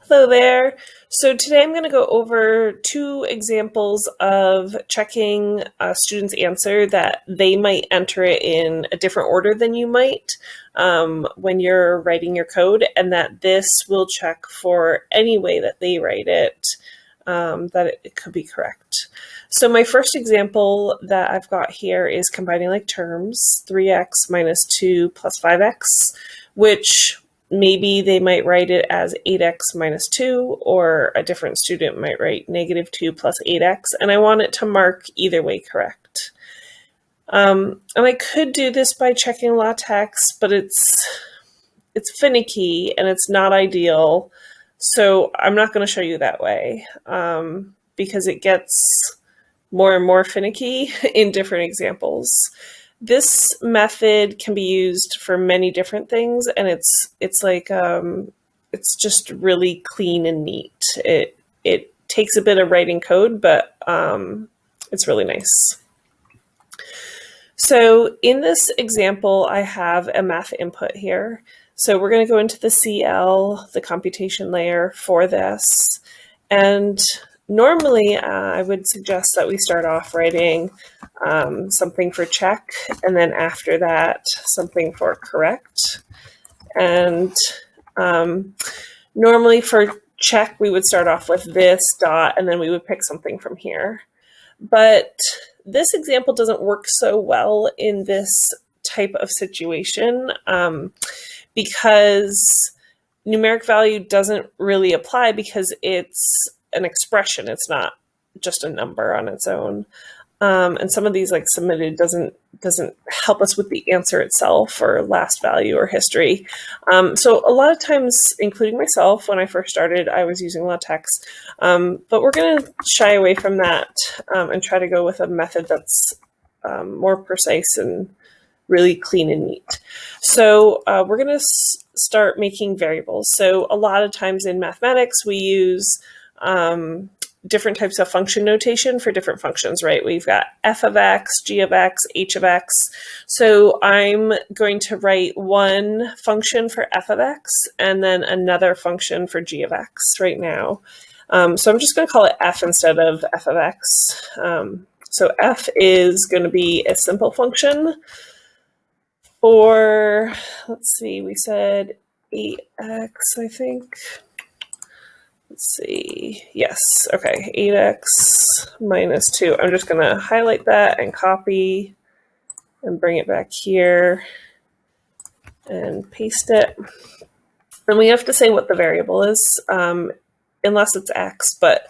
Hello there. So today I'm going to go over two examples of checking a student's answer that they might enter it in a different order than you might when you're writing your code, and that this will check for any way that they write it, that it could be correct. So my first example that I've got here is combining like terms, 3x minus 2 plus 5x, which maybe they might write it as 8x minus 2, or a different student might write negative 2 plus 8x, and I want it to mark either way correct. And I could do this by checking LaTeX, but it's finicky and it's not ideal, so I'm not going to show you that way because it gets more and more finicky in different examples. This method can be used for many different things, and it's just really clean and neat. It takes a bit of writing code, but it's really nice. So in this example, I have a math input here. So we're going to go into the CL, the computation layer for this, and normally, I would suggest that we start off writing something for check, and then after that, something for correct. And normally for check, we would start off with this dot, and then we would pick something from here. But this example doesn't work so well in this type of situation because numeric value doesn't really apply because it's an expression. It's not just a number on its own. And some of these like submitted doesn't help us with the answer itself or last value or history. So a lot of times, including myself, when I first started, I was using LaTeX. But we're going to shy away from that and try to go with a method that's more precise and really clean and neat. So we're going to start making variables. So a lot of times in mathematics, we use different types of function notation for different functions, right? We've got f of x, g of x, h of x. So I'm going to write one function for f of x and then another function for g of x right now. So I'm just going to call it f instead of f of x. So f is going to be a simple function for, let's see, we said 8x, I think. Let's see. Yes. Okay. 8x minus 2. I'm just going to highlight that and copy and bring it back here and paste it. And we have to say what the variable is, unless it's x, but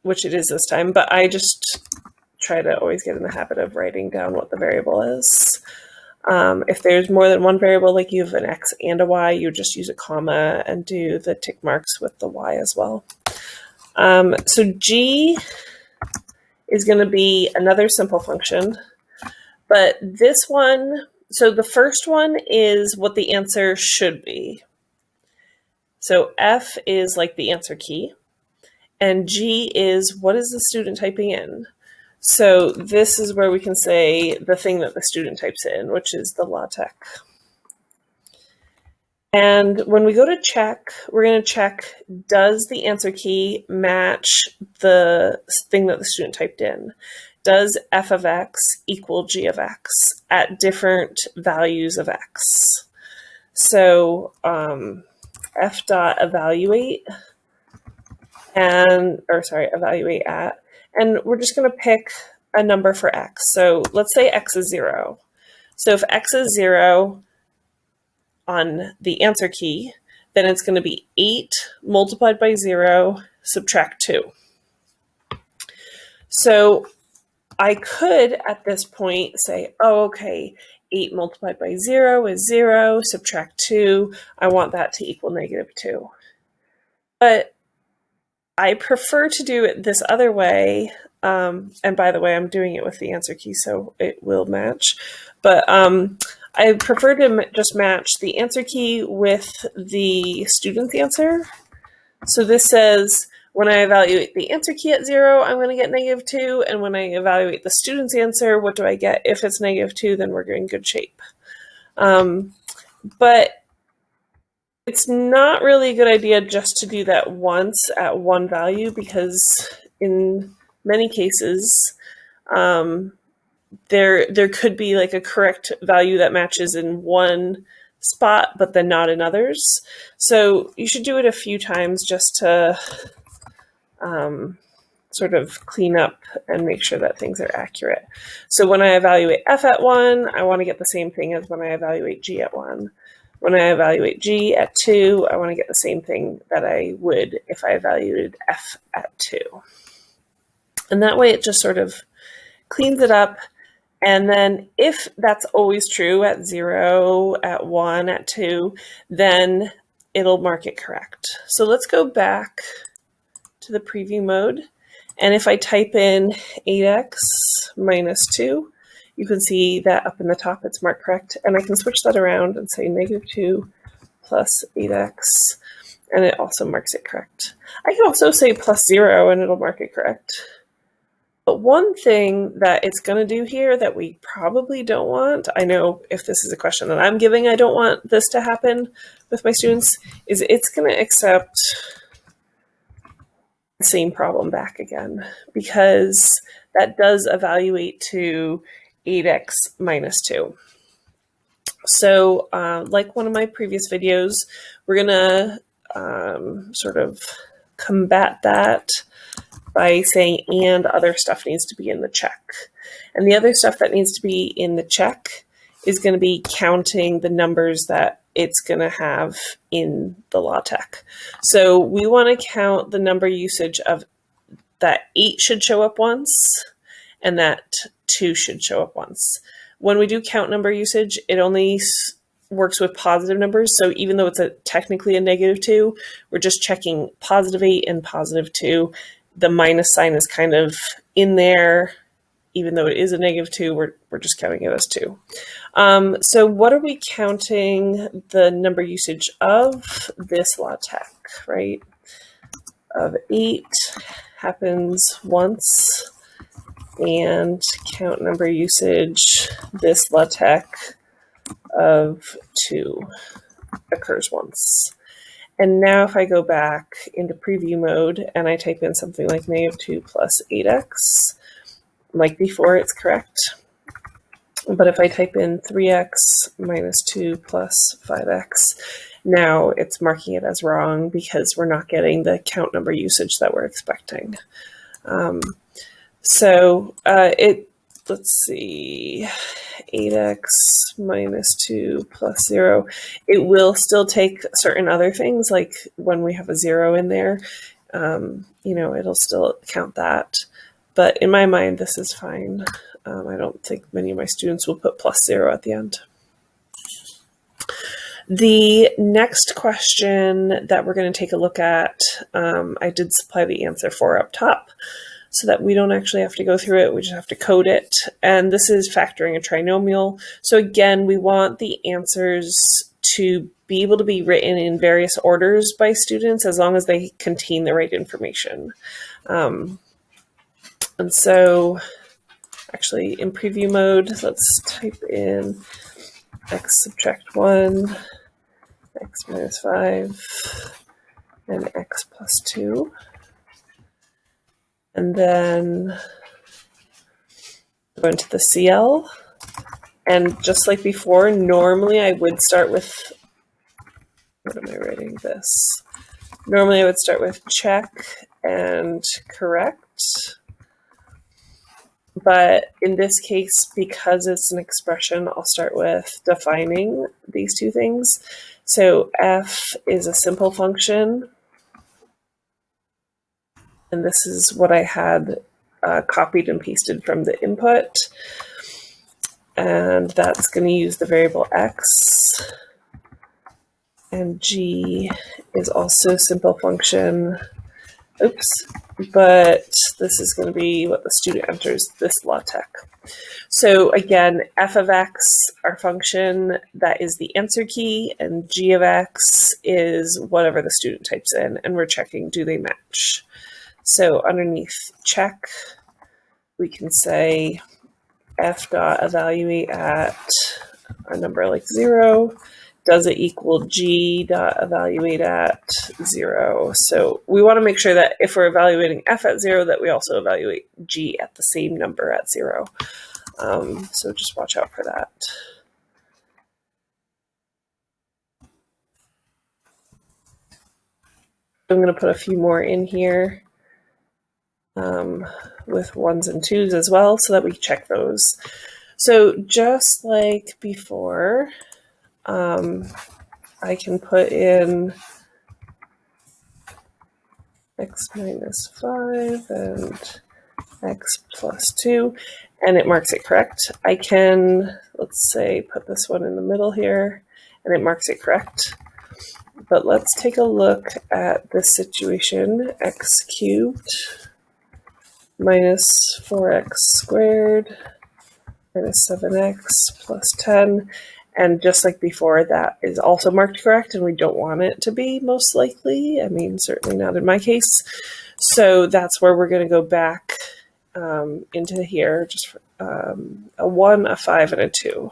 which it is this time. But I just try to always get in the habit of writing down what the variable is. If there's more than one variable, like you have an x and a y, you just use a comma and do the tick marks with the y as well. So g is going to be another simple function, but this one, so the first one is what the answer should be. So f is like the answer key, and g is what is the student typing in. So this is where we can say the thing that the student types in, which is the LaTeX. And when we go to check, we're going to check, does the answer key match the thing that the student typed in? Does f of x equal g of x at different values of x? So f dot evaluate evaluate at, and we're just going to pick a number for x. So let's say x is 0. So if x is 0 on the answer key, then it's going to be 8 multiplied by 0, subtract 2. So I could, at this point, say, oh, okay, 8 multiplied by 0 is 0, subtract 2. I want that to equal negative 2. But I prefer to do it this other way. And by the way, I'm doing it with the answer key, so it will match. But I prefer to just match the answer key with the student's answer. So this says, when I evaluate the answer key at 0, I'm going to get negative 2. And when I evaluate the student's answer, what do I get? If it's negative 2, then we're in good shape. But It's not really a good idea just to do that once at one value, because in many cases, there could be like a correct value that matches in one spot, but then not in others. So you should do it a few times just to sort of clean up and make sure that things are accurate. So when I evaluate f at 1, I want to get the same thing as when I evaluate g at 1. When I evaluate g at 2, I want to get the same thing that I would if I evaluated f at 2. And that way it just sort of cleans it up. And then if that's always true at 0, at 1, at 2, then it'll mark it correct. So let's go back to the preview mode. And if I type in 8x minus 2, you can see that up in the top it's marked correct. And I can switch that around and say -2 plus 8x, and it also marks it correct. I can also say +0 and it'll mark it correct. But one thing that it's going to do here that we probably don't want, I know if this is a question that I'm giving, I don't want this to happen with my students, is it's going to accept the same problem back again, because that does evaluate to 8x minus 2. So like one of my previous videos, we're going to sort of combat that by saying, and other stuff needs to be in the check. And the other stuff that needs to be in the check is going to be counting the numbers that it's going to have in the LaTeX. So we want to count the number usage of that 8 should show up once and that 2 should show up once. When we do count number usage, it only works with positive numbers. So even though it's technically a -2, we're just checking +8 and +2. The minus sign is kind of in there. Even though it is a -2, we're just counting it as 2. So what are we counting the number usage of this LaTeX, right? Of 8 happens once, and count number usage, this LaTeX of 2 occurs once. And now if I go back into preview mode and I type in something like -2 plus 8x, like before, it's correct. But if I type in 3x minus 2 plus 5x, now it's marking it as wrong because we're not getting the count number usage that we're expecting. Let's see, 8x minus 2 plus 0. It will still take certain other things, like when we have a 0 in there, it'll still count that. But in my mind, this is fine. I don't think many of my students will put +0 at the end. The next question that we're going to take a look at, I did supply the answer for up top, so that we don't actually have to go through it, we just have to code it. And this is factoring a trinomial. So again, we want the answers to be able to be written in various orders by students as long as they contain the right information. And so actually in preview mode, let's type in x subtract 1, x minus 5, and x plus 2. And then go into the CL. And just like before, normally I would start with, what am I writing this? Normally I would start with check and correct. But in this case, because it's an expression, I'll start with defining these two things. So f is a simple function. And this is what I had copied and pasted from the input. And that's going to use the variable x. And g is also a simple function. Oops. But this is going to be what the student enters, this LaTeX. So again, f of x, our function, that is the answer key, and g of x is whatever the student types in, and we're checking, do they match? So underneath check, we can say f dot evaluate at a number like 0 does it equal G dot evaluate at 0? So we want to make sure that if we're evaluating F at 0, that we also evaluate G at the same number at 0. So just watch out for that. I'm going to put a few more in here with 1s and 2s as well, so that we check those. So just like before, I can put in x minus 5 and x plus 2, and it marks it correct. I can, let's say, put this one in the middle here, and it marks it correct. But let's take a look at this situation. X cubed minus 4x squared minus 7x plus 10. And just like before, that is also marked correct, and we don't want it to be, most likely. I mean, certainly not in my case. So that's where we're going to go back into here, just for, a 1, a 5, and a 2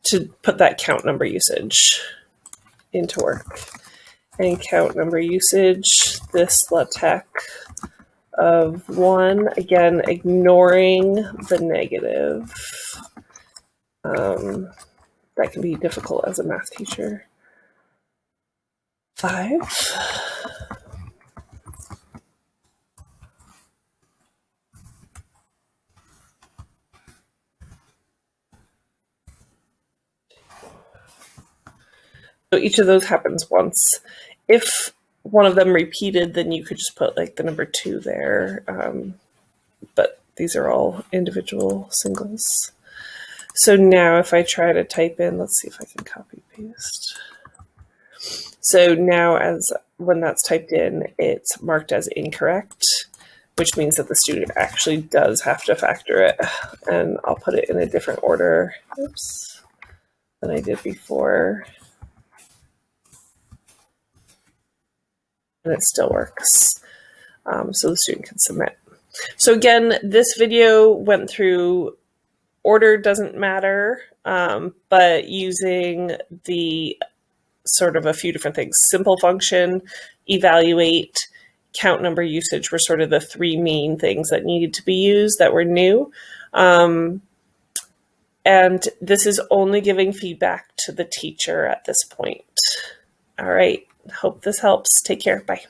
to put that count number usage into work. And count number usage, this LaTeX of 1, again, ignoring the negative. That can be difficult as a math teacher. 5. So each of those happens once. If one of them repeated, then you could just put like the number 2 there. But these are all individual singles. So now if I try to type in, let's see if I can copy paste. So now when that's typed in, it's marked as incorrect, which means that the student actually does have to factor it. And I'll put it in a different order, oops, than I did before. And it still works. So the student can submit. So again, this video went through order doesn't matter, but using the sort of a few different things. Simple function, evaluate, count number usage were sort of the 3 main things that needed to be used that were new. And this is only giving feedback to the teacher at this point. All right. Hope this helps. Take care. Bye.